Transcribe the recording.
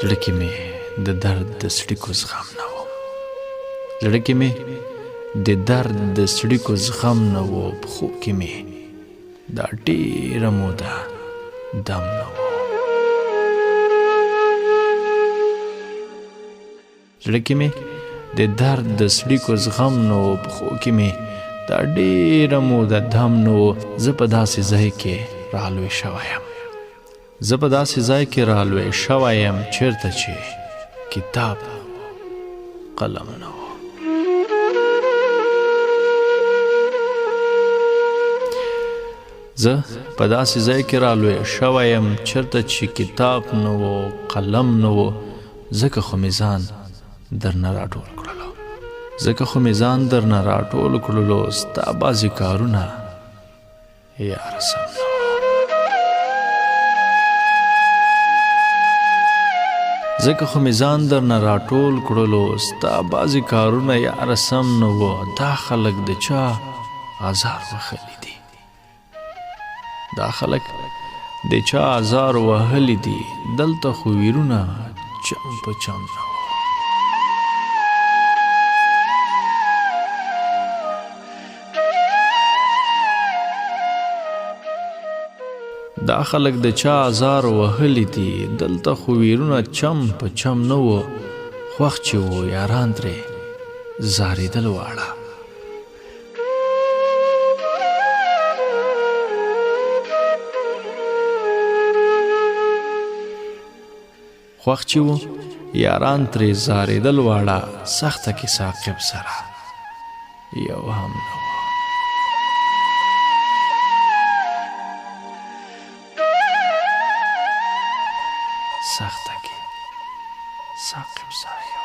زړه کې مې د درد د څړیکو زغم نه و زړه کې مې د درد د څړیکو زغم نه و په خوب کې مې دا ډېره موده دم نه و زړه کې مې د درد د څړیکو زغم نه و په خوب کې مې دا ډېره موده دم نه و زه په داسې ځای کې رالوی شوی یم زه په داسې ځای کې رالوی شوی یم چېرته چې کتاب قلم نه و زه په داسې ځای کې رالوی شوی یم چېرته چې کتاب نه و قلم نه و ځکه خو مې ځان درنه راټول کړلو ځکه خو مې ځان درنه راټول کړلو ستا بعضې کارونه یاره سم نه ځکه خو مې ځان درنه راټول کړلو ستا بعضې کارونه یاره سم نه وه دا خلک د چا ازار وهلی دي دا خلک د چا ازار وهلی دي دلته خو ویرونه چم په چم نه وه دا خلک د چا ازار وهلی دي دلته خو ویرونه چم په چم نه و خوښ چې و یاران ترې زارېدل واړه خوښ چې و یاران ترې زارېدل واړه سخته کې ساقب سره یو هم نه و سخته کې ساقب سره